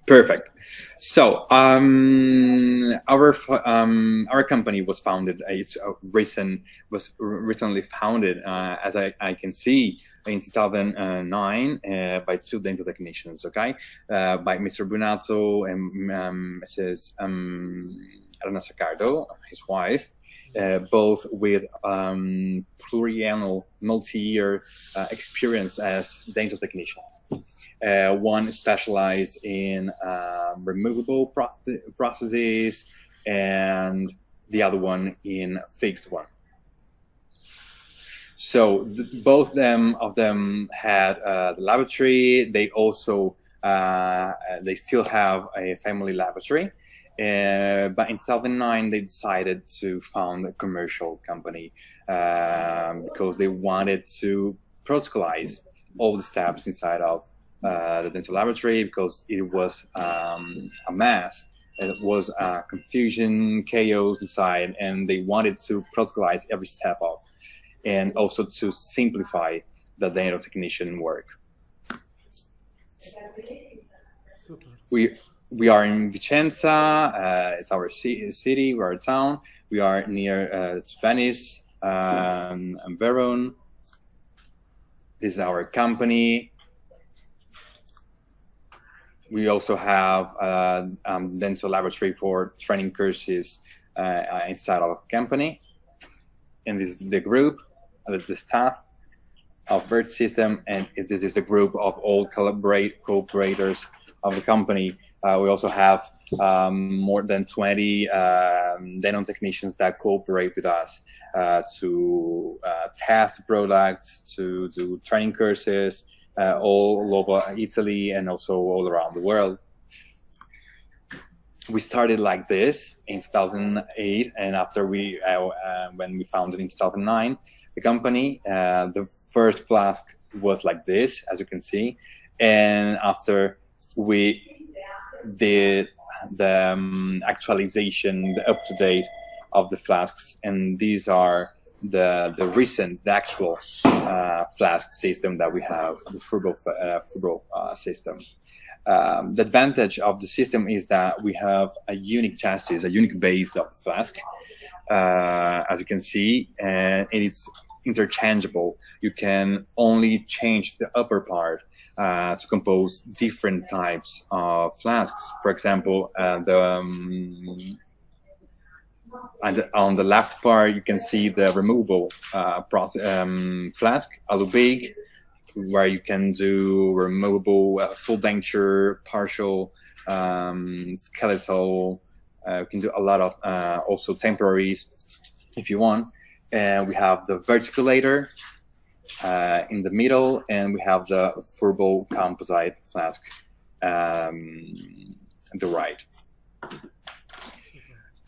Perfect. So our company was founded. Was recently founded, as I can see, in 2009 by two dental technicians. Okay, by Mr. Brunato and Mrs. Elena Sacardo, his wife, both with pluriannual, multi-year experience as dental technicians. One specialized in removable processes, and the other one in fixed one. So both of them had the laboratory. They also they still have a family laboratory. But in 2009, they decided to found a commercial company because they wanted to protocolize all the steps inside of the dental laboratory, because it was a mess. It was confusion, chaos inside, and they wanted to protocolize every step of, and also to simplify the dental technician work. Super. We are in Vicenza. It's our city, we're a town. We are near Venice and Verona. This is our company. We also have a dental laboratory for training courses inside our company. And this is the group, the staff of Fيرتيسيستم, and this is the group of all cooperators of the company. We also have more than 20 dental technicians that cooperate with us to test products, to do training courses, all over Italy and also all around the world. We started like this in 2008, and after when we founded in 2009, the company, the first flask was like this, as you can see, and after we did the actualization, the up-to-date of the flasks, and these are the actual flask system that we have, the Furbo system. The advantage of the system is that we have a unique chassis, a unique base of the flask, as you can see, and it's interchangeable. You can only change the upper part to compose different types of flasks. For example, on the left part, you can see the removable flask, Alubig, where you can do removable full denture, partial, skeletal. You can do a lot of also temporaries if you want. And we have the verticulator in the middle, and we have the Furbo composite flask at the right.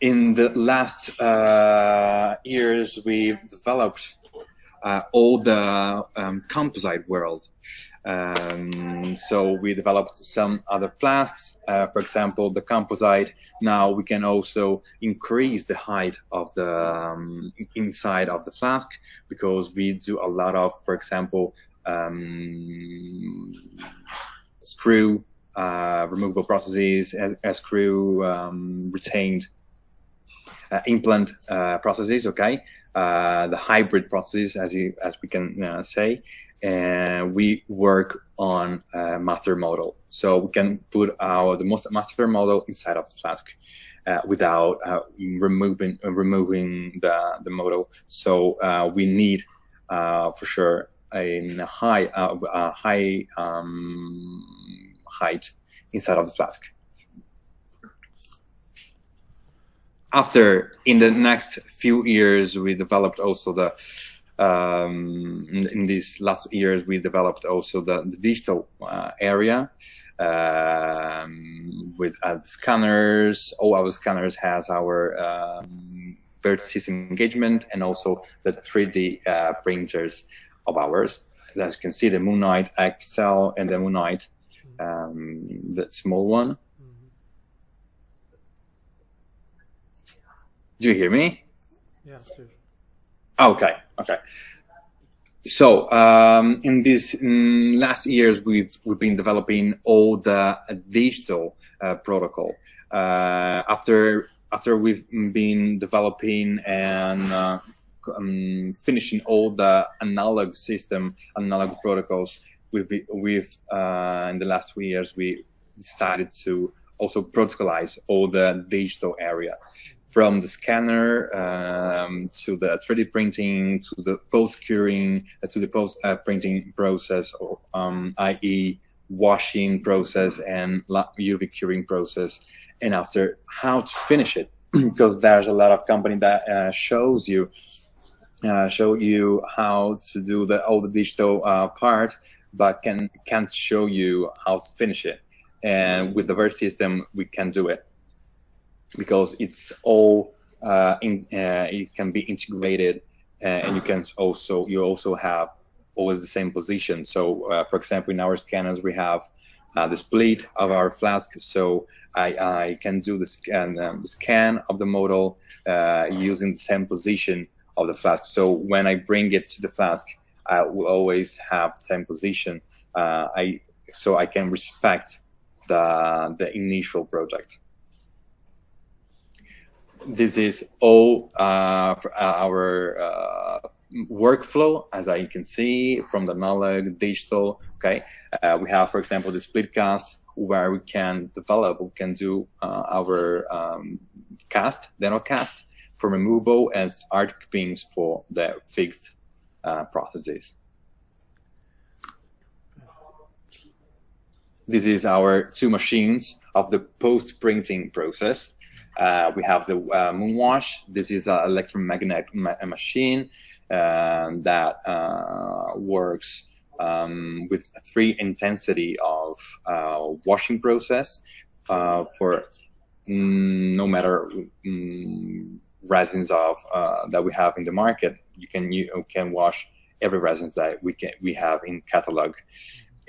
In the last years, we've developed all the composite world. So we developed some other flasks. For example, the composite. Now we can also increase the height of the inside of the flask, because we do a lot of, for example, screw removable processes, screw retained implant processes. Okay, the hybrid processes, as we can say, and we work on master model, so we can put the master model inside of the flask without removing the model. So we need for sure a high height inside of the flask. After, in the next few years, we developed also the in these last years, we developed also the digital area with scanners. All our scanners has our Fيرتيسيستم engagement, and also the 3D printers of ours. As you can see, the Moonite XL and the Moonite, the small one. Do you hear me? Yeah, sure. Okay. So in these last years, we've been developing all the digital protocol. After we've been developing and finishing all the analog protocols, we've in the last 2 years we decided to also protocolize all the digital area, from the scanner to the 3D printing, to the post-curing, to the post-printing process, i.e. washing process and UV curing process, and after how to finish it, because there's a lot of company that show you how to do all the digital part, but can't show you how to finish it. And with the Fvirsystem, we can do it, because it's all it can be integrated, and you also have always the same position. So for example, in our scanners we have the split of our flask, so I can do the scan of the model using the same position of the flask. So when I bring it to the flask, I will always have the same position, so I can respect the initial project. This is all for our workflow, as I can see, from the analog, digital. Okay, we have, for example, the split cast, where we can do our dental cast for removable, and arc pins for the fixed processes. This is our 2 machines of the post-printing process. We have the Moonwash. This is an electromagnetic machine that works with 3 intensity of washing process for no matter resins that we have in the market. You can wash every resin that we have in catalog.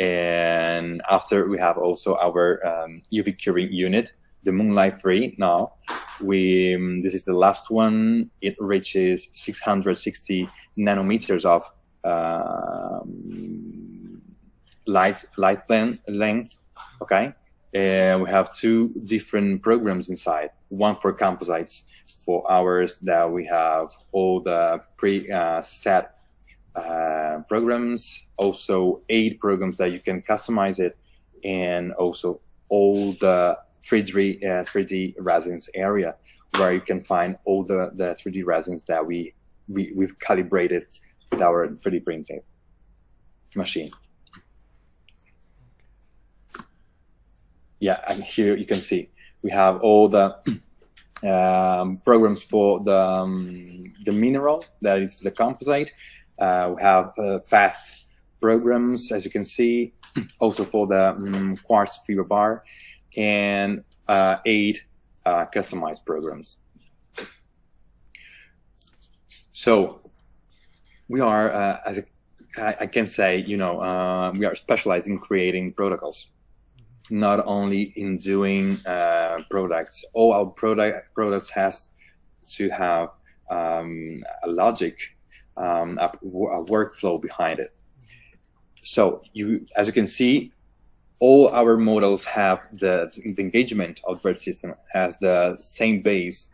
And after, we have also our UV curing unit, the Moonlight 3. Now this is the last one. It reaches 660 nanometers of light length. Okay, and we have 2 different programs inside. One for composites, for ours that we have all the pre-set programs, also 8 programs that you can customize it, and also all the 3D resins area, where you can find all the 3D resins that we've calibrated with our 3D printing machine. Yeah, and here you can see we have all the programs for the mineral, that is the composite. We have fast programs, as you can see, also for the quartz fiber bar, and 8 customized programs. So we are, I can say, we are specialized in creating protocols, not only in doing products. All our products has to have a logic, a workflow behind it. So as you can see, all our models have the engagement of the Fvirsystem has the same base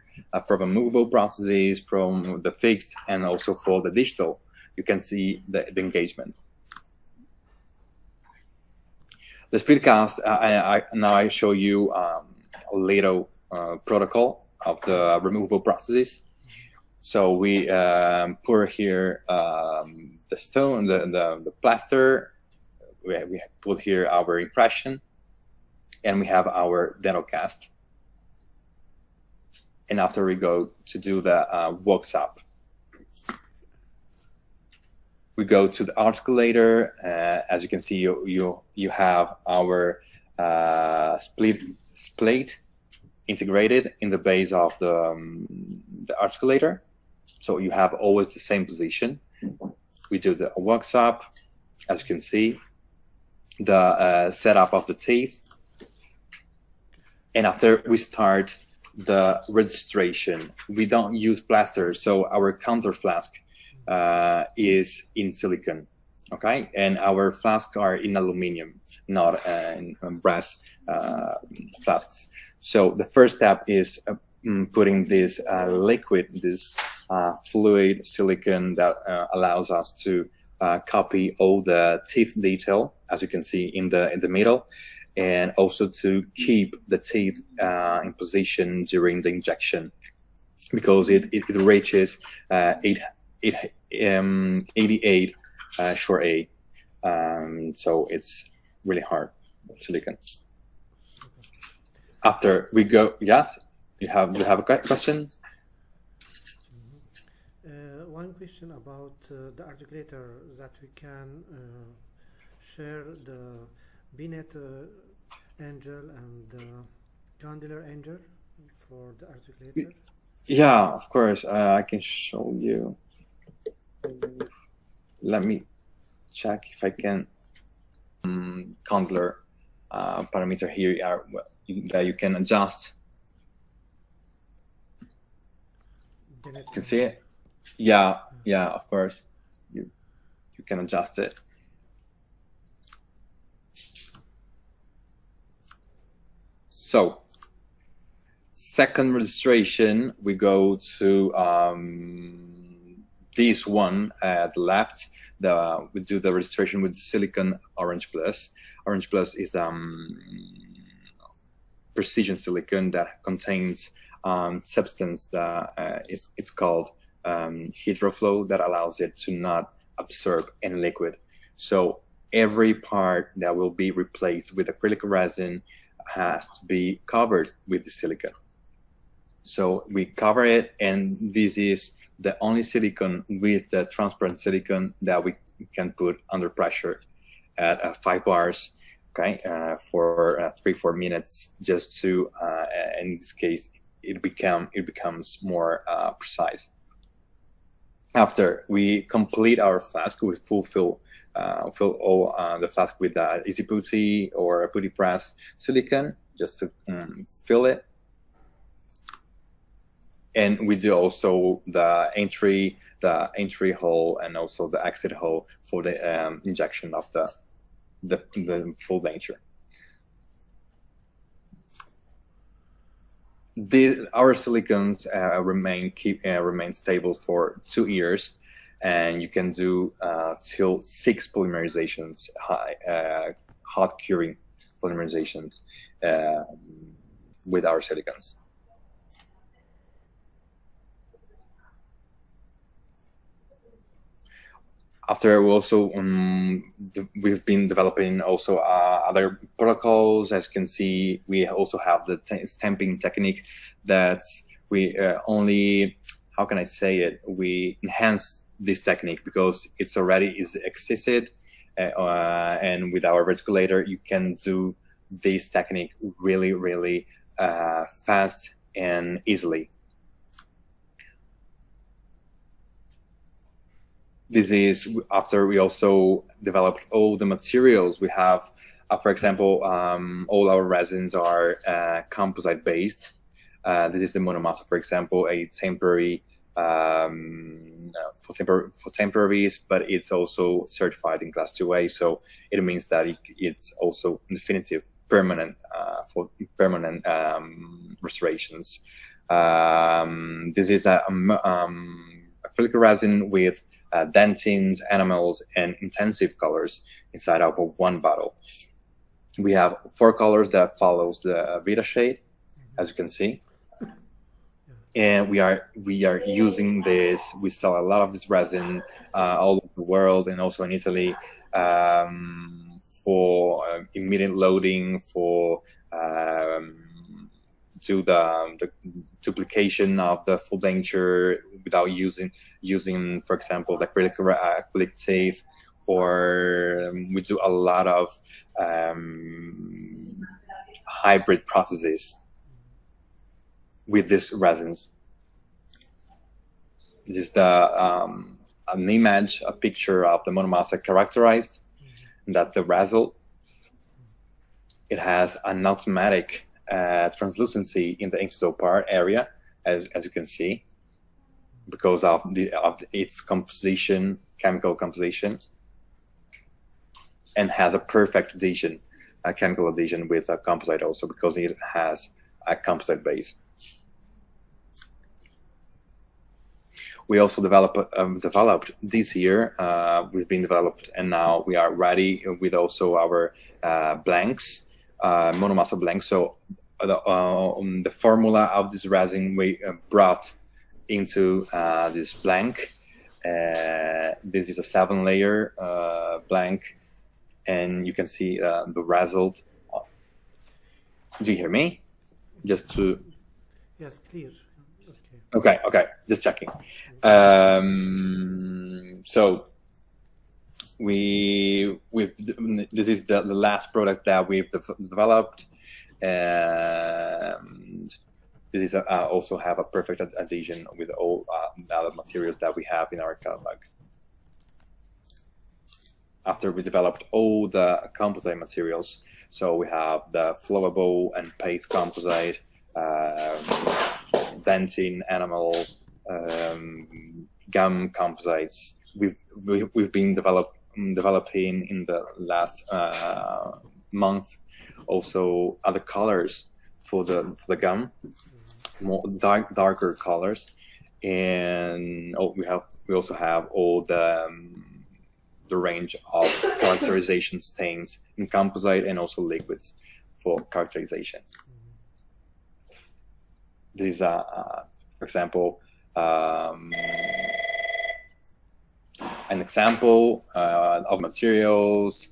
for the movable processes, from the fixed, and also for the digital. You can see the engagement. The speedcast, now I show you a little protocol of the removable processes. So we pour here the stone, the plaster. We put here our impression, and we have our dental cast. And after, we go to do the workshop. We go to the articulator. As you can see, you have our split integrated in the base of the articulator. So you have always the same position. We do the workshop, as you can see, the setup of the teeth. And after, we start the registration. We don't use plaster, so our counter flask is in silicon. Okay, and our flasks are in aluminum, not in brass flasks. So the first step is putting this liquid, this fluid silicon that allows us to copy all the teeth detail, as you can see in the middle, and also to keep the teeth in position during the injection, because it reaches 88 short A, so it's really hard silicon. After we go, yes, you have a question? One question about the articulator, that we can share the binet angle and the condylar angle for the articulator. Yeah, of course. I can show you. Let me check if I can. Condylar parameter here are that you can adjust. You can see it. Yeah, of course. You can adjust it. So, second registration, we go to this one at the left. We do the registration with silicon Orange Plus. Orange Plus is precision silicon that contains substance that it's called hydroflow, that allows it to not absorb any liquid. So every part that will be replaced with acrylic resin has to be covered with the silicon. So we cover it, and this is the only silicon with the transparent silicon that we can put under pressure at 5 bars, okay, for 3-4 minutes, just to, in this case, it becomes more precise. After we complete our flask, we fill all the flask with easy putty or a putty press silicon, just to fill it. And we do also the entry hole and also the exit hole for the injection of the full denture. Our silicons remain stable for 2 years, and you can do till 6 polymerizations, hot curing polymerizations with our silicons. After we also we've been developing also other protocols. As you can see, we also have the stamping technique that we only, how can I say it, we enhance this technique because it's already existed, and with our reticulator you can do this technique really fast and easily. This is after we also developed all the materials we have. For example, all our resins are composite based. This is the monomassa, for example, a temporary for temporaries, but it's also certified in Class 2A, so it means that it's also definitive, permanent for permanent restorations. This is a acrylic resin with dentines, enamels, and intensive colors inside of one bottle. We have 4 colors that follows the Vita shade, as you can see. And we are using this. We sell a lot of this resin all over the world, and also in Italy, for immediate loading, for to the duplication of the full denture without using, for example, the acrylic teeth, or we do a lot of hybrid processes with these resins. This is an image, a picture of the monomassa characterized. That's the result. It has an automatic translucency in the interstitial part area, as you can see. because of its composition, chemical composition, and has a perfect adhesion, a chemical adhesion with a composite also, because it has a composite base. We also developed this year. We've been developed, and now we are ready with also our blanks, monomassa blanks. So the formula of this resin we brought into this blank. This is a 7-layer blank, and you can see the result. Do you hear me? Just to. Yes, clear. Okay, just checking. So this is the last product that we've developed, and this is also have a perfect adhesion with all the other materials that we have in our catalog. After we developed all the composite materials, so we have the flowable and paste composite, dentin, animal, gum composites. We've been developing in the last month also other colors for the gum, more darker colors, and we also have all the range of characterization stains in composite and also liquids for characterization. This is, for example, an example of materials.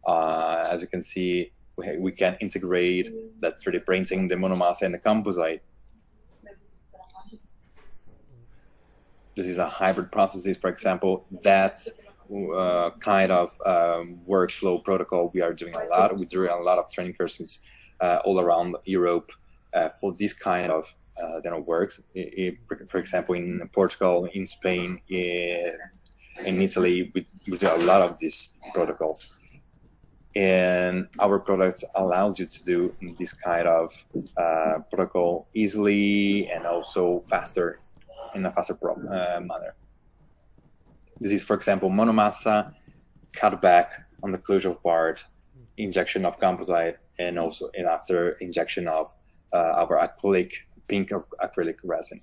As you can see, we can integrate that 3D printing, the monomassa and the composite. This is a hybrid processes, for example. That's kind of workflow protocol we are doing a lot. We're doing a lot of training courses all around Europe for this kind of works. For example, in Portugal, in Spain, in Italy, we do a lot of this protocol. And our products allows you to do this kind of protocol easily and also faster, in a faster manner. This is, for example, monomassa, cut back on the closure part, injection of composite, and also after injection of our pink acrylic resin,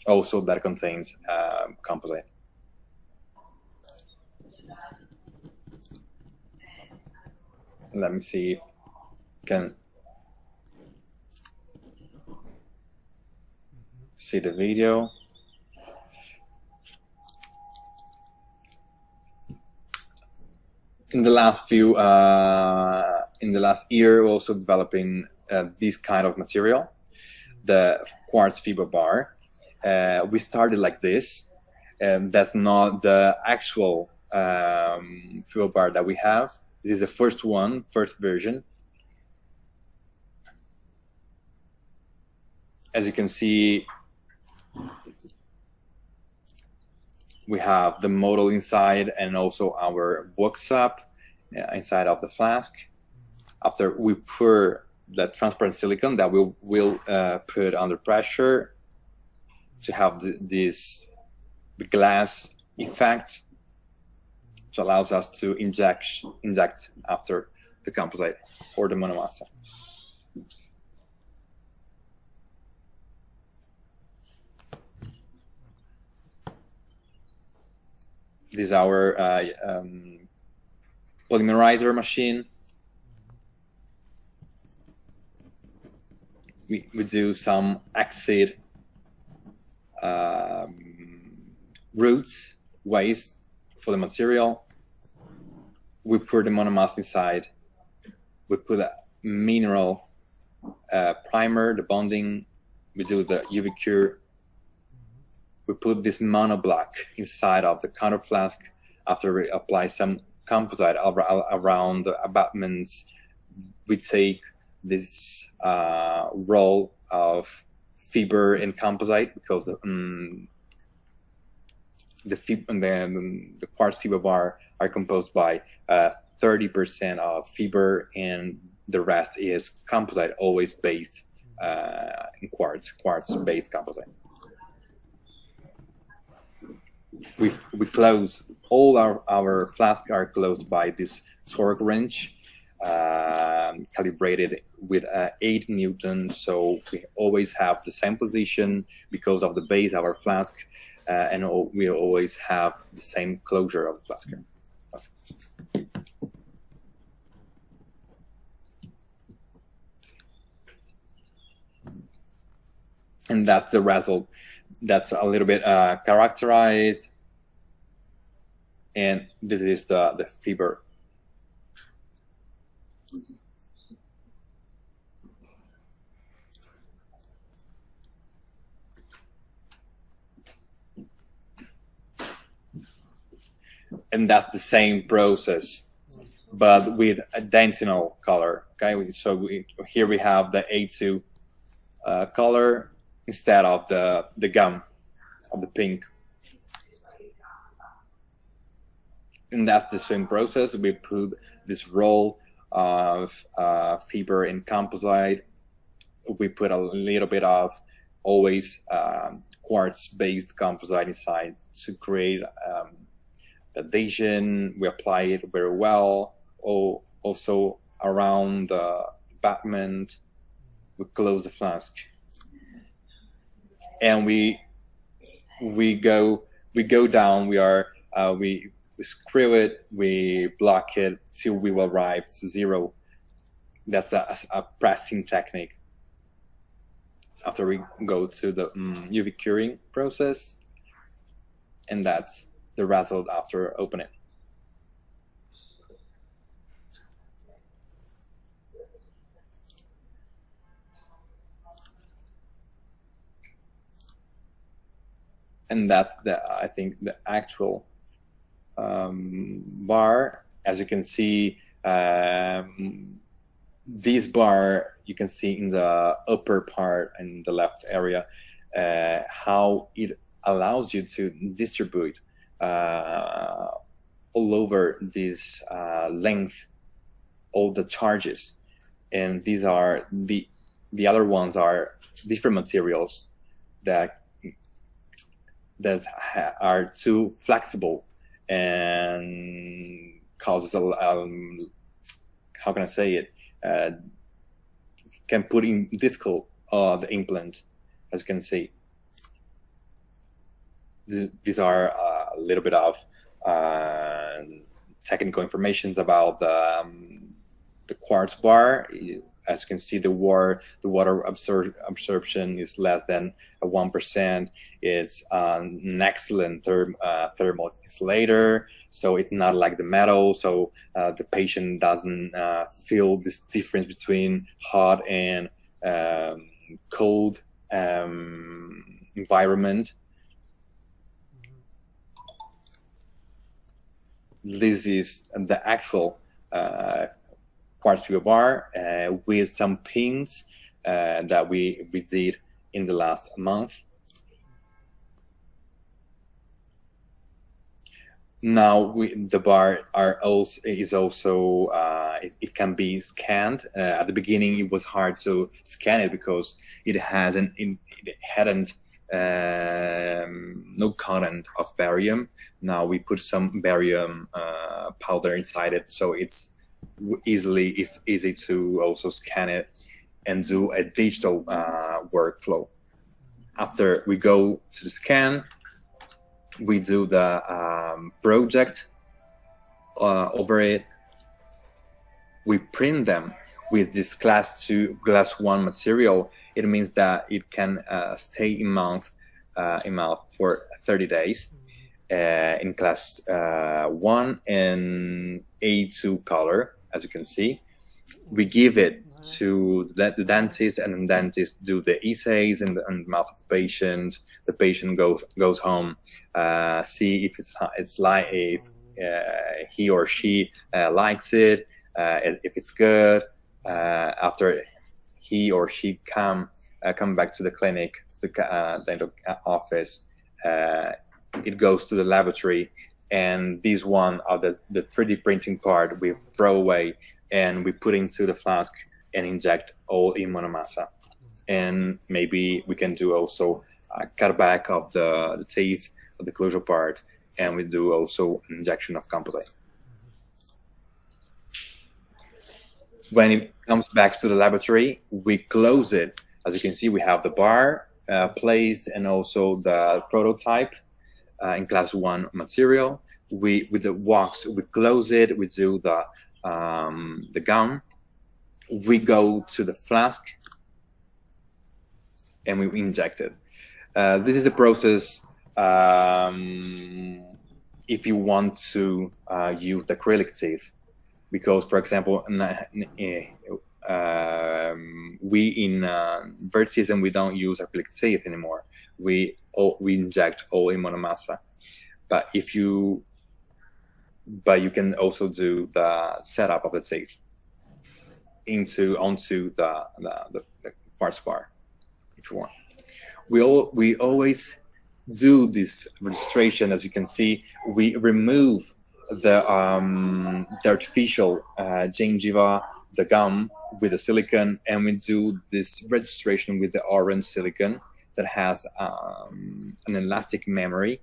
also that contains composite. Let me see if you can see the video. In the last year, we're also developing this kind of material, the quartz fiber bar. We started like this, and that's not the actual fiber bar that we have. This is the first version. As you can see, we have the model inside and also our workshop inside of the flask. After we pour the transparent silicone that we will put under pressure to have this glass effect, which allows us to inject after the composite or the monomassa. This is our polymerizer machine. We do some exit ways for the material. We put the monomassa inside. We put a mineral primer, the bonding. We do the UV cure. We put this mono block inside of the counter flask. After we apply some composite around the abutments, we take this roll of fiber and composite, because the quartz fiber bar are composed by 30% of fiber, and the rest is composite, always based in quartz-based composite. we close all our flasks are closed by this torque wrench, calibrated with 8 newtons, so we always have the same position because of the base of our flask, and we always have the same closure of the flask. And that's the result. That's a little bit characterized, and this is the fiber. And that's the same process, but with a dentinal color. Okay, so here we have the A2 color instead of the gum of the pink. And that's the same process. We put this roll of fiber in composite. We put a little bit of always quartz-based composite inside to create the adhesion. We apply it very well. Also around the battlement, we close the flask, and we go down. We screw it, we block it till we will arrive to 0. That's a pressing technique. After we go to the UV curing process, and that's the result after opening. And that's I think the actual bar. As you can see, this bar you can see in the upper part in the left area, how it allows you to distribute all over this length all the charges, and these are the other ones are different materials that are too flexible and causes a how can I say it, can put in difficult the implant. As you can see, these are a little bit of technical informations about the quartz bar. As you can see, the water absorption is less than 1%. It's an excellent thermal insulator, so it's not like the metal. So the patient doesn't feel this difference between hot and cold environment. This is the actual quartz fiber bar with some pins that we did in the last month. Now the bar is also it can be scanned. At the beginning, it was hard to scan it because it hadn't no content of barium. Now we put some barium powder inside it, so it's easy to also scan it and do a digital workflow. After we go to the scan, we do the project over it. We print them with this class 1 material. It means that it can stay in mouth for 30 days. In class 1 and A2 color, as you can see. We give it to the dentist, and the dentist do the essays in the mouth of the patient. The patient goes home, see if if he or she likes it, if it's good. After he or she come back to the clinic, to the dental office, it goes to the laboratory, and this one of the 3D printing part we throw away, and we put into the flask and inject all in monomassa. And maybe we can do also a cutback of the teeth the closure part, and we do also an injection of composite. When it comes back to the laboratory, we close it. As you can see, we have the bar placed and also the prototype in class 1 material. With the wax, we close it. We do the gum. We go to the flask and we inject it. This is the process if you want to use the acrylic teeth. Because, for example, we in Fيرتيسيستم, we don't use acrylic teeth anymore. We inject all in monomassa. But you can also do the setup of the teeth onto the quartz bar if you want. We always do this registration. As you can see, we remove the artificial gingiva, the gum with the silicone, and we do this registration with the orange silicone that has an elastic memory,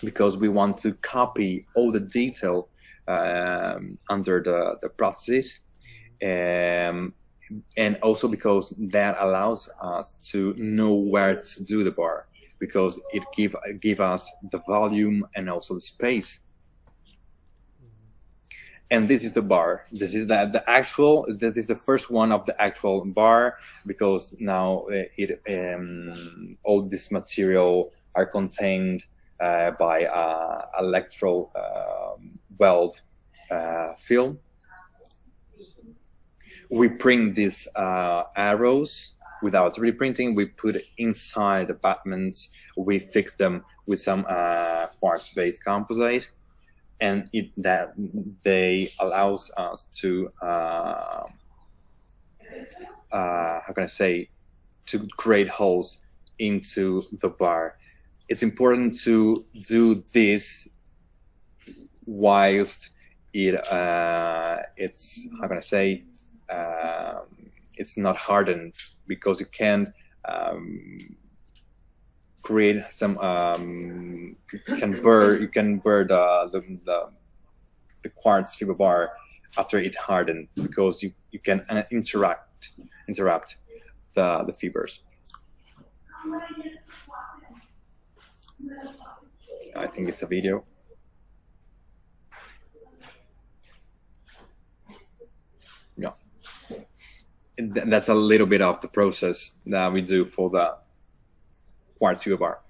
because we want to copy all the detail under the processes, and also because that allows us to know where to do the bar, because it give us the volume and also the space. And this is the bar. This is this is the first one of the actual bar, because now all this material are contained by electro weld film. We print these arrows without 3D printing. We put it inside the battments. We fix them with some quartz-based composite. And they allows us to how can I say, to create holes into the bar. It's important to do this whilst it's how can I say, it's not hardened, because you can't create some you can burn the quartz fiber bar after it hardened, because you can interrupt the fibers. I think it's a video. Yeah, that's a little bit of the process that we do for the quartz fiber bar.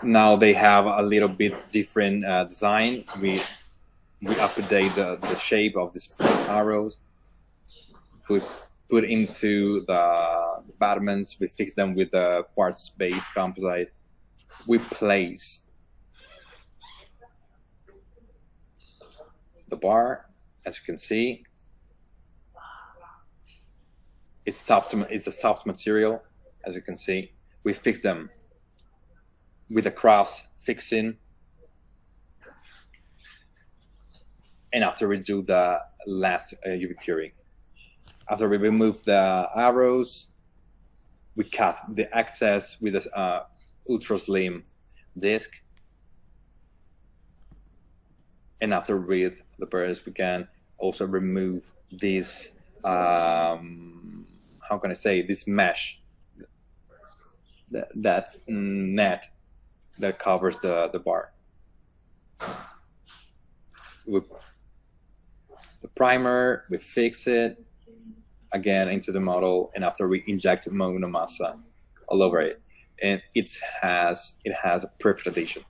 Now they have a little bit different design. We update the shape of these arrows. We put into the battments. We fix them with the quartz-based composite. We place the bar, as you can see. It's a soft material, as you can see. We fix them with a cross fixing, and after we do the last UV curing. After we remove the arrows, we cut the excess with a ultra slim disc, and after with the burrs, we can also remove this how can I say, this mesh, that's net that covers the bar. With the primer, we fix it again into the model, and after we inject monomassa all over it, and it has a perfect adhesion,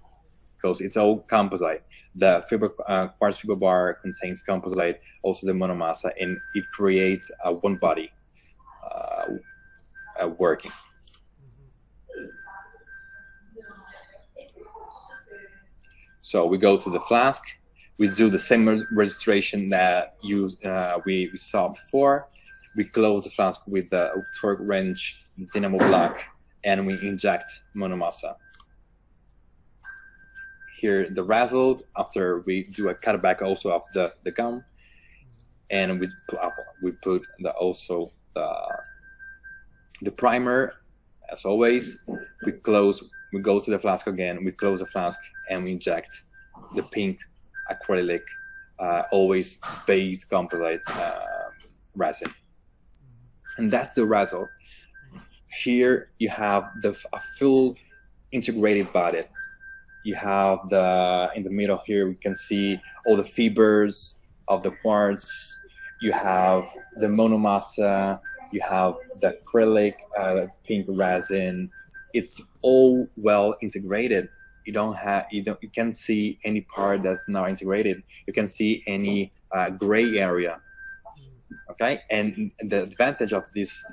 because it's all composite. The quartz fiber bar contains composite, also the monomassa, and it creates a one body working. So we go to the flask. We do the same registration that we saw before. We close the flask with the torque wrench dynamo block, and we inject monomassa. Here the result after we do a cutback also of the gum, and we put also the primer as always, we go to the flask again, we close the flask, and we inject the pink acrylic, always based composite resin. And that's the result. Here you have a full integrated body. You have in the middle here, we can see all the fibers of the quartz. You have the monomassa, you have the acrylic pink resin. It's all well integrated. You can't see any part that's not integrated. You can see any gray area. Okay, and the advantage of this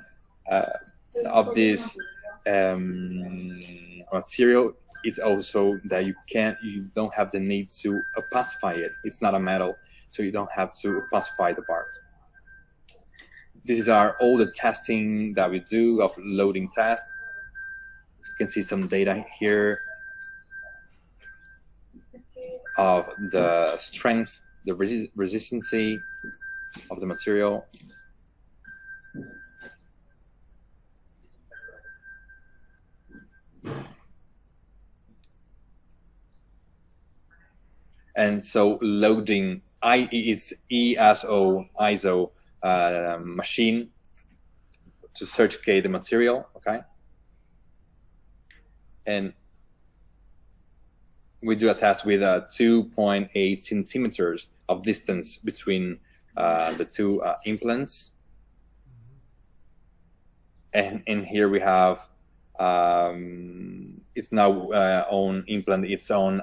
material is also that you don't have the need to opacify it. It's not a metal, so you don't have to opacify the part. These are all the testing that we do of loading tests. You can see some data here of the strength, the resistancy of the material. And so loading is ISO machine to certificate the material, okay? And we do a test with 2.8 centimeters of distance between the two implants. And in here we have it's now own implant, its own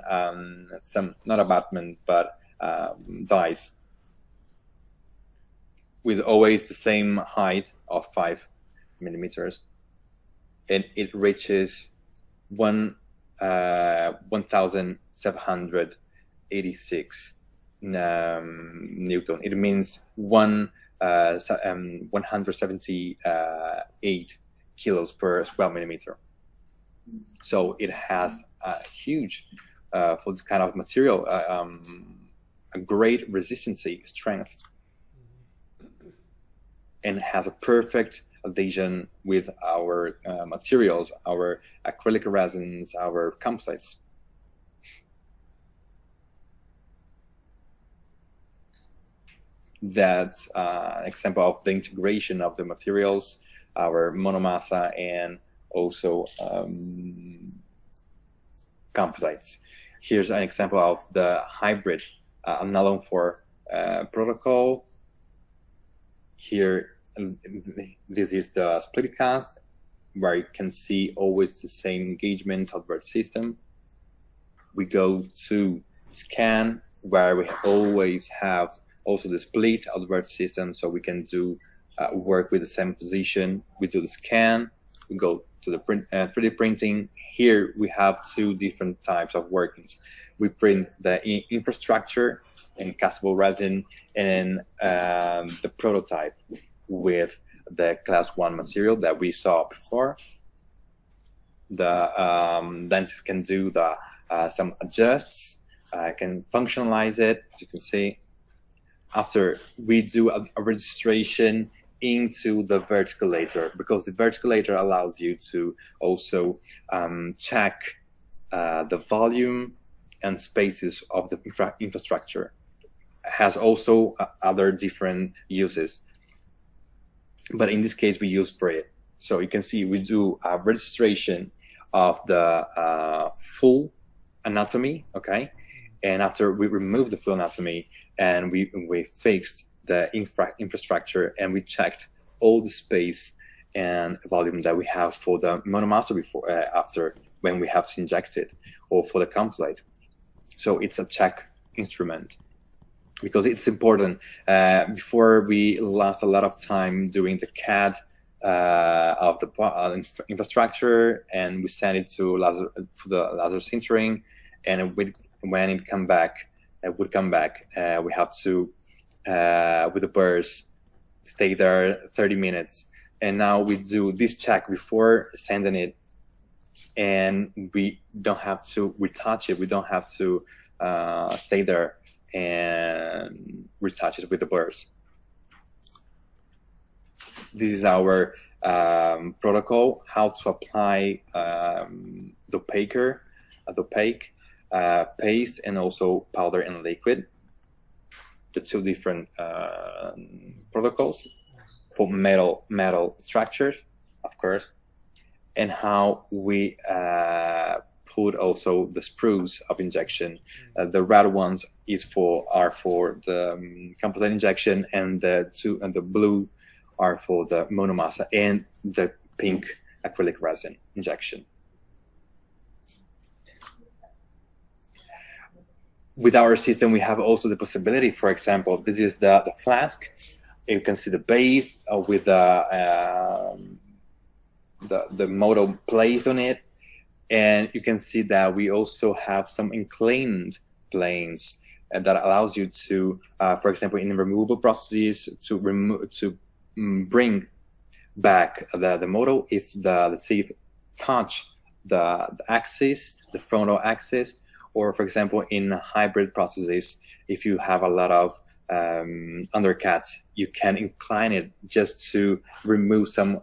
some, not abutment, but dies with always the same height of 5 millimeters, and it reaches 1,786 Newton. It means 178 kilos per square millimeter. So it has a huge, for this kind of material, a great resistancy, strength, and has a perfect adhesion with our materials, our acrylic resins, our composites. That's an example of the integration of the materials, our monomassa, and also composites. Here's an example of the hybrid nylon 4 protocol. Here, this is the split cast, where you can see always the same engagement of the system. We go to scan, where we always have also the split of the system, so we can do work with the same position. We do the scan, we go to the 3D printing. Here we have two different types of workings. We print the infrastructure in castable resin, and the prototype with the class 1 material that we saw before. The dentist can do some adjusts, can functionalize it, as you can see. After we do a registration into the verticalator, because the verticalator allows you to also check the volume and spaces of the infrastructure. It has also other different uses, but in this case we use for it. So you can see we do a registration of the full anatomy, okay? And after we remove the full anatomy and we fixed the infrastructure, and we checked all the space and volume that we have for the monomassa before, after, when we have to inject it, or for the composite. So it's a check instrument, because it's important. Before, we lost a lot of time doing the CAD of the infrastructure, and we sent it to the laser sintering, and when it would come back, we have to, with the burrs, stay there 30 minutes. And now we do this check before sending it, and we don't have to retouch it. We don't have to stay there and retouch it with the burrs. This is our protocol, how to apply the opaque paste and also powder and liquid, the two different protocols for metal structures, of course, and how we put also the sprues of injection. The red ones are for the composite injection, and the blue are for the monomassa and the pink acrylic resin injection. With our system, we have also the possibility, for example, this is the flask. You can see the base with the model placed on it. And you can see that we also have some inclined planes that allows you to, for example, in removable processes, to bring back the model if the teeth touch the axis, the frontal axis, or for example, in hybrid processes, if you have a lot of undercuts, you can incline it just to remove some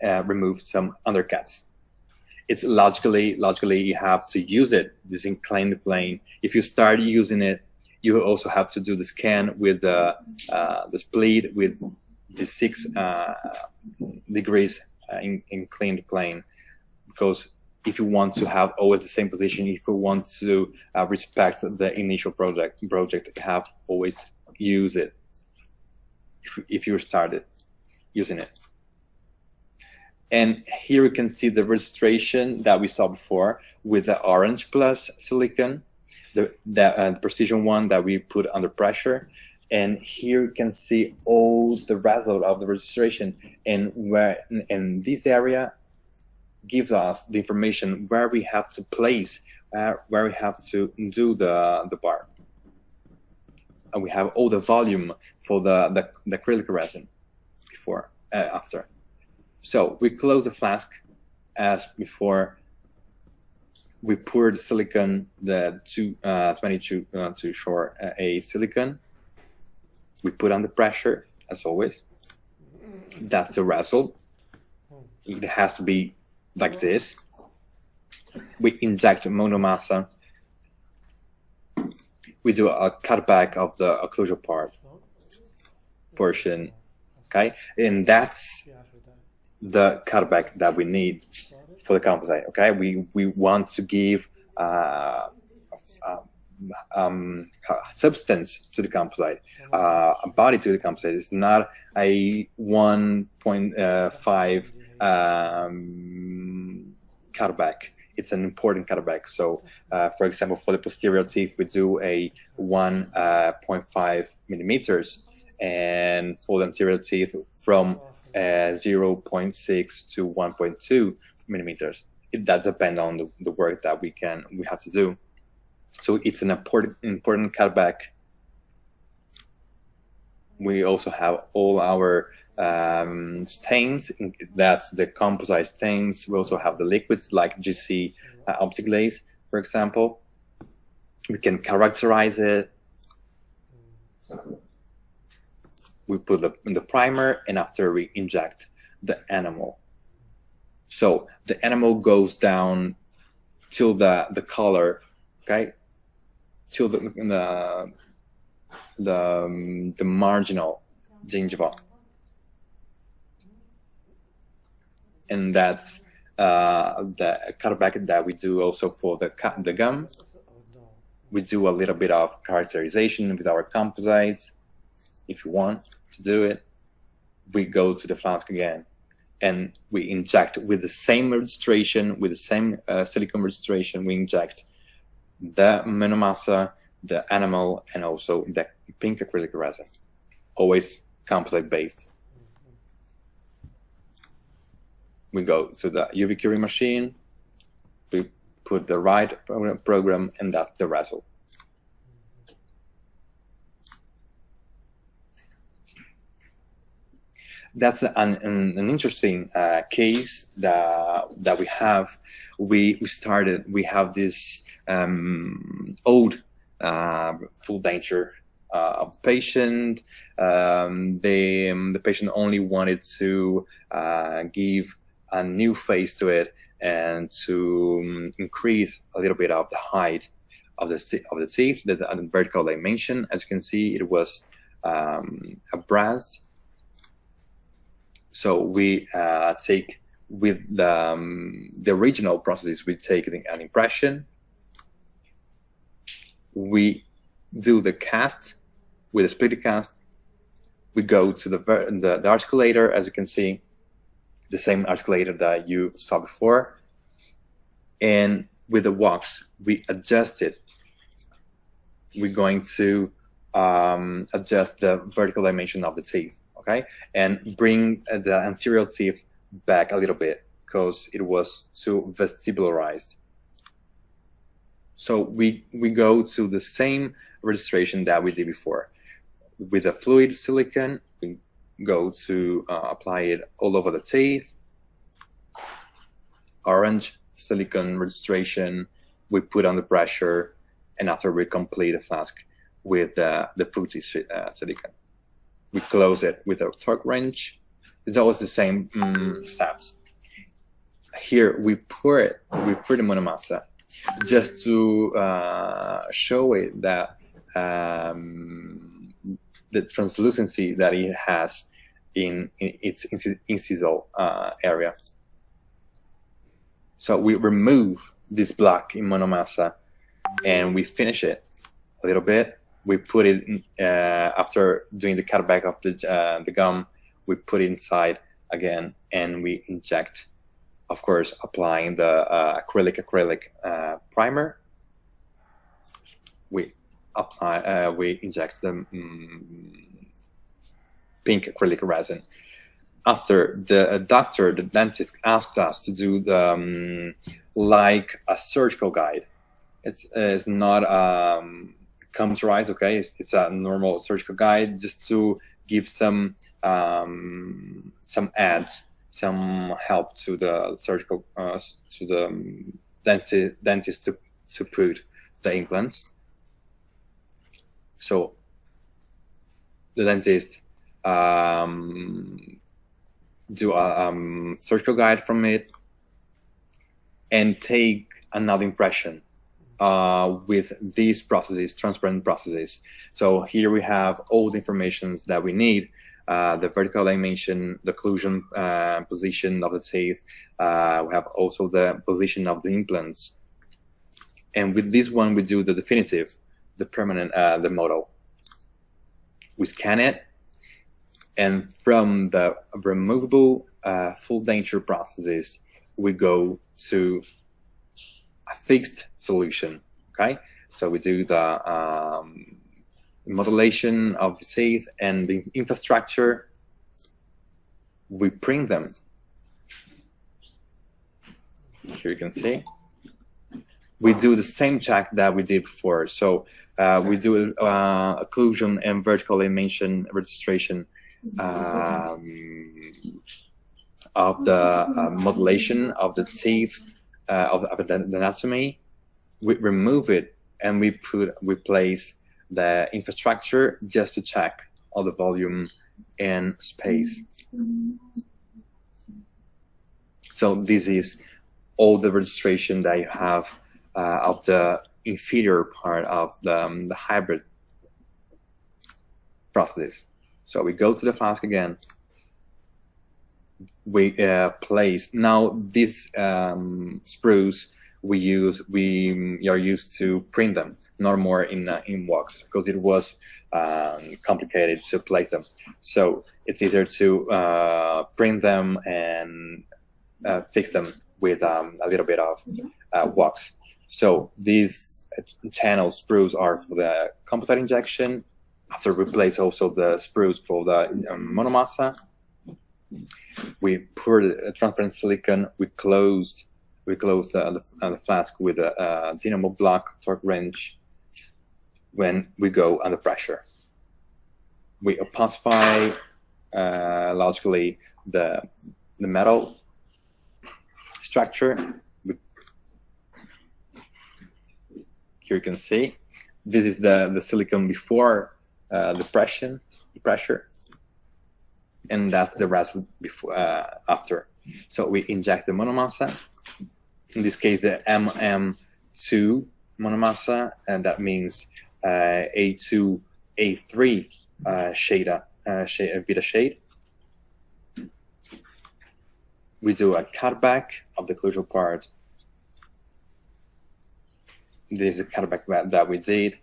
undercuts. It's logically you have to use it, this inclined plane. If you start using it, you also have to do the scan with the split with the 6 degrees inclined plane, because if you want to have always the same position, if you want to respect the initial project, you have always use it if you started using it. And here you can see the registration that we saw before with the orange plus silicon, the precision one that we put under pressure. And here you can see all the result of the registration, and where in this area gives us the information where we have to place, where we have to do the bar. And we have all the volume for the acrylic resin before, after. So we close the flask as before. We pour the silicon, the 22 to shore A silicon. We put under pressure, as always. That's the result. It has to be like this. We inject monomassa. We do a cutback of the occlusal portion, okay? And that's the cutback that we need for the composite, okay? We want to give substance to the composite, a body to the composite. It's not a 1.5 cutback. It's an important cutback. So, for example, for the posterior teeth, we do a 1.5 millimeters, and for the anterior teeth, from 0.6 to 1.2 millimeters. That depends on the work that we have to do. So it's an important cutback. We also have all our stains. That's the composite stains. We also have the liquids like GC optic glaze, for example. We can characterize it. We put the primer, and after we inject the enamel. So the enamel goes down till the color, okay, till the marginal gingiva, and that's the cutback that we do also for the gum. We do a little bit of characterization with our composites. If you want to do it, we go to the flask again, and we inject with the same registration, with the same silicone registration. We inject the monomassa, the enamel, and also the pink acrylic resin, always composite based. We go to the UV curing machine, we put the right program, and that's the result. That's an interesting case that we have. We have this old full denture the patient. The patient only wanted to give a new face to it and to increase a little bit of the height of the teeth, the vertical dimension. As you can see, it was a brass. So we take with the original processes, we take an impression, we do the cast with a split cast, we go to the articulator, as you can see, the same articulator that you saw before, and with the wax, we adjust it. We're going to adjust the vertical dimension of the teeth, okay, and bring the anterior teeth back a little bit because it was too vestibularized. So we go to the same registration that we did before. With a fluid silicone, we go to apply it all over the teeth. Orange silicone registration, we put on the pressure, and after we complete the flask with the putty silicone, we close it with a torque wrench. It's always the same steps. Here we pour the monomassa just to show it that the translucency that it has in its incisal area. So we remove this block in monomassa and we finish it a little bit. We put it in, after doing the cutback of the gum, we put it inside again and we inject, of course, applying the acrylic primer. We apply, we inject the pink acrylic resin. After the dentist asked us to do the like a surgical guide. It's not computerized, okay? It's a normal surgical guide just to give some ads, some help to the surgical to the dentist to put the implants. So the dentist do a surgical guide from it and take another impression with these processes, transparent processes. So here we have all the information that we need, the vertical dimension, the occlusion position of the teeth. We have also the position of the implants. And with this one, we do the definitive, the permanent, the model. We scan it, and from the removable full denture processes, we go to a fixed solution, okay? So we do the modulation of the teeth and the infrastructure. We print them. Here you can see. We do the same check that we did before. So we do occlusion and vertical dimension registration of the modulation of the teeth, of the anatomy. We remove it and we place the infrastructure just to check all the volume and space. So this is all the registration that you have of the inferior part of the hybrid process. So we go to the flask again. We place, now these sprues we are used to print them, not more in wax, because it was complicated to place them. So it's easier to print them and fix them with a little bit of wax. So these channel sprues are for the composite injection. After we place also the sprues for the monomassa, we pour the transparent silicone. We closed the flask with a dynamo block torque wrench. When we go under pressure, we opacify logically the metal structure. Here you can see this is the silicone before the pressure, and that's the result before after. So we inject the monomassa. In this case, the MM2 monomassa, and that means A2, A3 beta shade. We do a cutback of the closure part. This is a cutback that we did.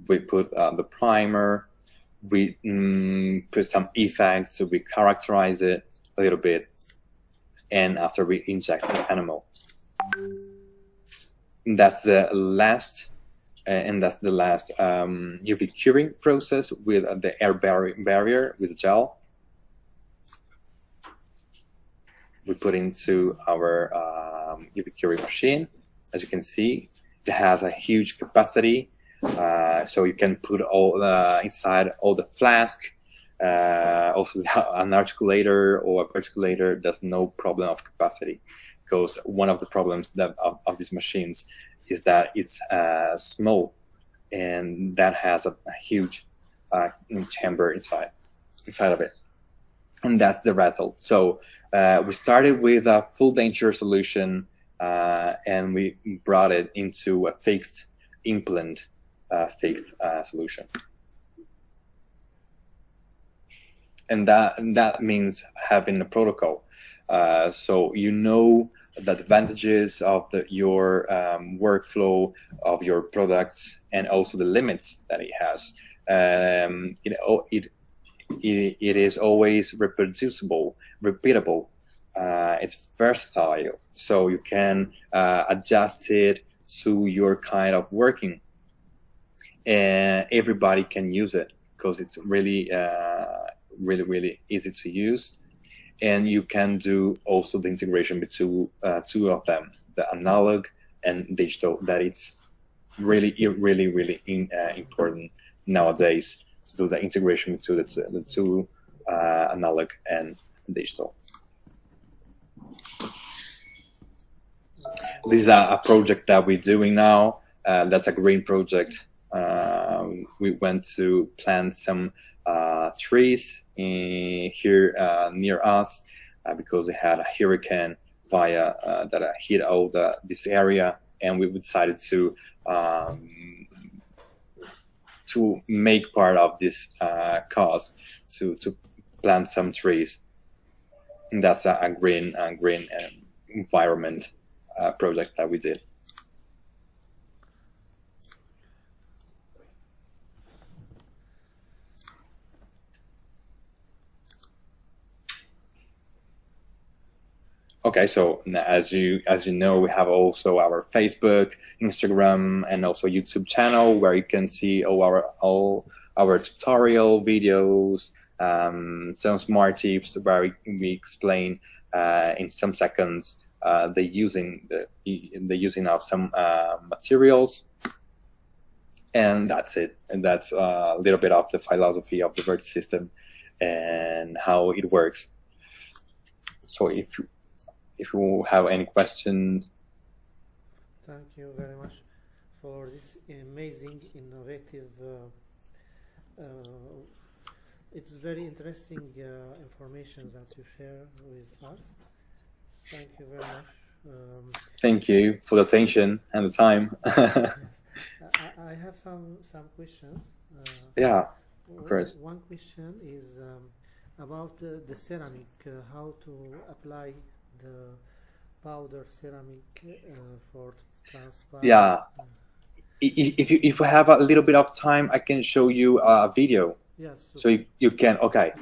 We put the primer. We put some effects, so we characterize it a little bit, and after we inject the animal. And that's the last, UV curing process with the air barrier with gel. We put into our UV curing machine. As you can see, it has a huge capacity, so you can put all inside all the flask. Also, an articulator or a particulator, there's no problem of capacity, because one of the problems of these machines is that it's small, and that has a huge chamber inside of it. And that's the result. So we started with a full denture solution, and we brought it into a fixed implant, solution. And that means having a protocol. So you know the advantages of your workflow of your products, and also the limits that it has. It is always reproducible, repeatable. It's versatile, so you can adjust it to your kind of working, and everybody can use it because it's really really easy to use. And you can do also the integration between two of them, the analog and digital. That it's really important nowadays to do the integration between the two, analog and digital. This is a project that we're doing now. That's a green project. We went to plant some trees here near us because we had a hurricane that hit all this area, and we decided to make part of this cause to plant some trees. And that's a green environment project that we did. Okay, so as you know, we have also our Facebook, Instagram, and also YouTube channel where you can see all our tutorial videos, some smart tips where we explain in some seconds the using of some materials, and that's it. And that's a little bit of the philosophy of the Fيرتيسيستم and how it works. So if you have any questions. Thank you very much for this amazing, innovative, it's very interesting information that you share with us. Thank you very much. Thank you for the attention and the time. Yes. I have some questions. Yeah, of course. One question is about the ceramic, how to apply the powder ceramic for transparent. Yeah, if you have a little bit of time, I can show you a video. Yes. So you can. Okay.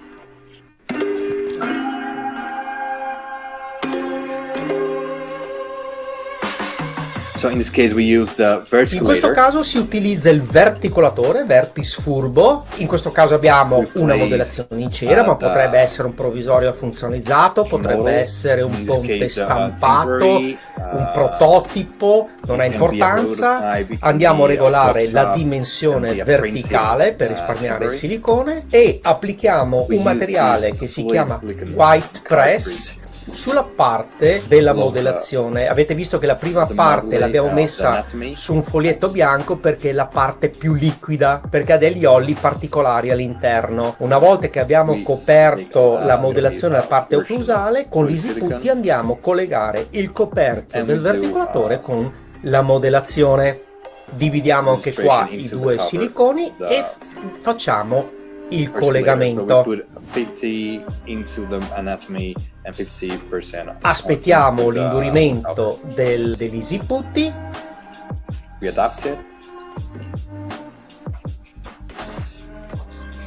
So in this case we use the verticulator. In questo caso si utilizza il verticolatore, vertis furbo. In questo caso abbiamo una modellazione in cera, ma potrebbe essere un provvisorio funzionalizzato, potrebbe essere un ponte stampato, un prototipo, non ha importanza. Andiamo a regolare la dimensione verticale per risparmiare il silicone e applichiamo un materiale che si chiama white press, Sulla parte della modellazione avete visto che la prima parte l'abbiamo messa su un foglietto bianco perché è la parte più liquida, perché ha degli olli particolari all'interno. Una volta che abbiamo coperto la modellazione della parte occlusale, con l'Easy Putty andiamo a collegare il coperchio del verticolatore con la modellazione. Dividiamo anche qua i due siliconi e facciamo il collegamento. Aspettiamo l'indurimento dell'Easy Putty.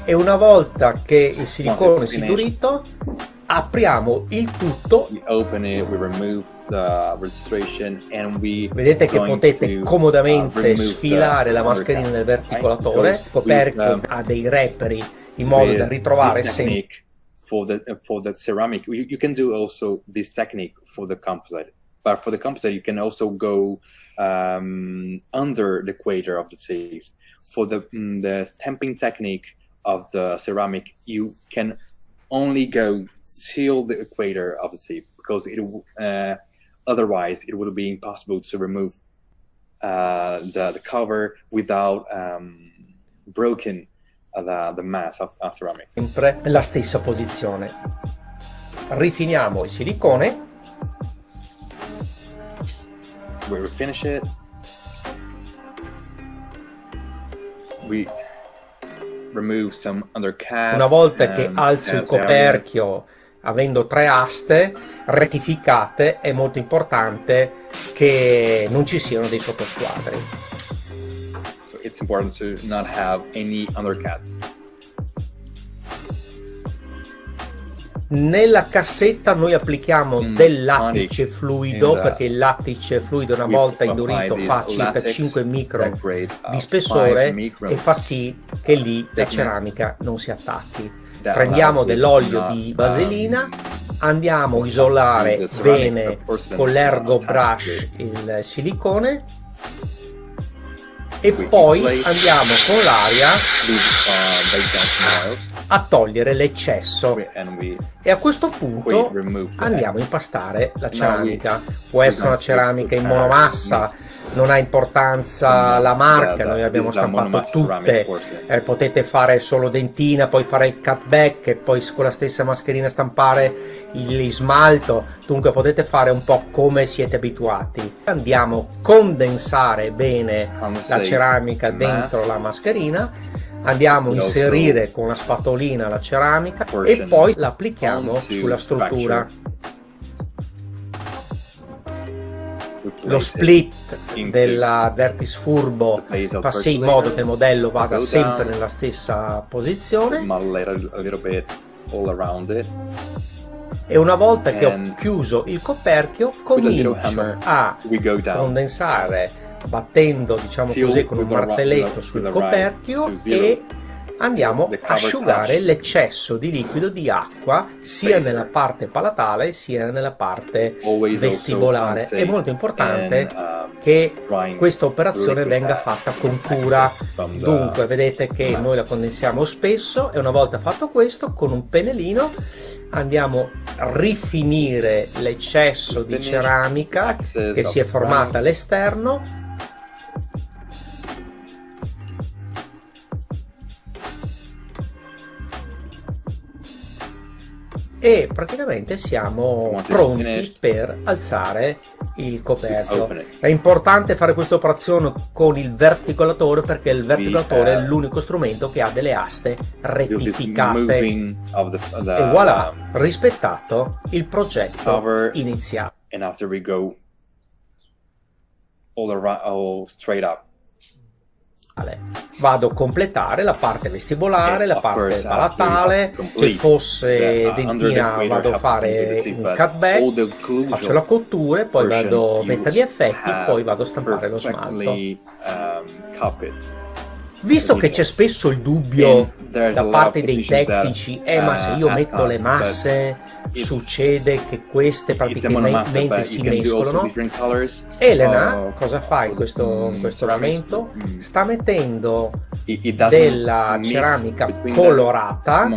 E una volta che il silicone si è indurito, apriamo il tutto. Vedete che potete comodamente sfilare la mascherina nel verticolatore. Il coperchio ha dei reperi in modo da ritrovare sempre. For the ceramic, you can do also this technique for the composite, but for the composite you can also go under the equator of the sieves. For the stamping technique of the ceramic, you can only go till the equator of the sieve, because it otherwise it would be impossible to remove the cover without broken the mass of ceramic. Sempre nella stessa posizione. Rifiniamo il silicone. We refinish it. We remove some undercaps. Una volta che alzo il coperchio, avendo 3 aste rettificate, è molto importante che non ci siano dei sottosquadri. It's important to not have any undercuts. Nella cassetta noi applichiamo del lattice fluido, perché il lattice fluido una volta indurito fa circa 5 micron di spessore e fa sì che lì la ceramica non si attacchi. Prendiamo dell'olio di vaselina, andiamo a isolare bene con l'ergo brush il silicone e poi andiamo con l'aria a togliere l'eccesso, e a questo punto andiamo a impastare la ceramica. Può essere una ceramica in monomassa, non ha importanza la marca, noi abbiamo stampato tutte, potete fare solo dentina, poi fare il cutback e poi con la stessa mascherina stampare l'ismalto, dunque potete fare un po' come siete abituati. Andiamo a condensare bene la ceramica dentro la mascherina, andiamo a inserire con una spatolina la ceramica e poi la applichiamo sulla struttura. Lo split della vertice furbo fa sì in modo che il modello vada sempre nella stessa posizione, e una volta che ho chiuso il coperchio comincio a condensare, battendo diciamo così con un martelletto sul coperchio, e andiamo a asciugare l'eccesso di liquido di acqua sia nella parte palatale sia nella parte vestibolare. È molto importante che questa operazione venga fatta con cura, dunque vedete che noi la condensiamo spesso, e una volta fatto questo con un pennellino andiamo a rifinire l'eccesso di ceramica che si è formata all'esterno. E praticamente siamo pronti per alzare il coperchio. È importante fare questa operazione con il verticolatore, perché il verticolatore è l'unico strumento che ha delle aste rettificate. E voilà, rispettato il progetto iniziale. And after we go all straight up. Vado a completare la parte vestibolare, la parte palatale, se fosse dentina vado a fare un cutback, faccio la cottura e poi vado a mettere gli effetti, poi vado a stampare lo smalto. Visto che c'è spesso il dubbio da parte dei tecnici, ma se io metto le masse succede che queste praticamente si mescolano. Elena cosa fa in questo momento? Sta mettendo della ceramica colorata,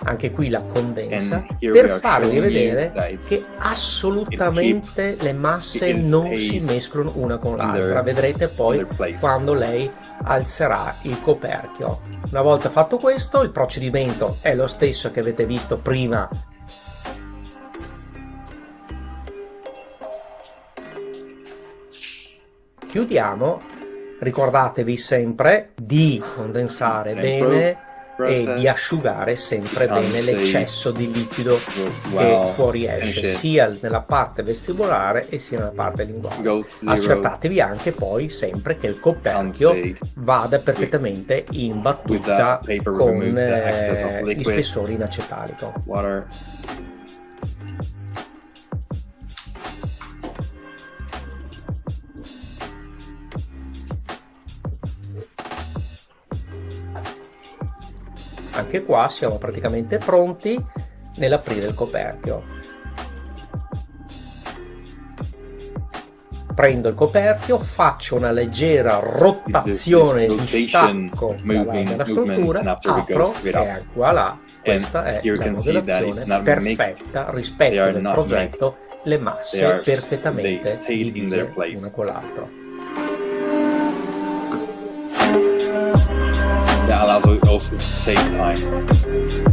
anche qui la condensa, per farvi vedere che assolutamente le masse non si mescolano una con l'altra. Vedrete poi quando lei alzerà il coperchio. Una volta fatto questo, il procedimento è lo stesso che avete visto prima. Chiudiamo, ricordatevi sempre di condensare bene e di asciugare sempre bene l'eccesso di liquido che fuoriesce sia nella parte vestibolare e sia nella parte linguale. Accertatevi anche poi sempre che il coperchio vada perfettamente in battuta con gli spessori in acetalico. Anche qua siamo praticamente pronti nell'aprire il coperchio. Prendo il coperchio, faccio una leggera rotazione di stacco dalla struttura, apro e voilà, questa è la modellazione perfetta rispetto del progetto, le masse perfettamente divise una con l'altra. That allows also to save time.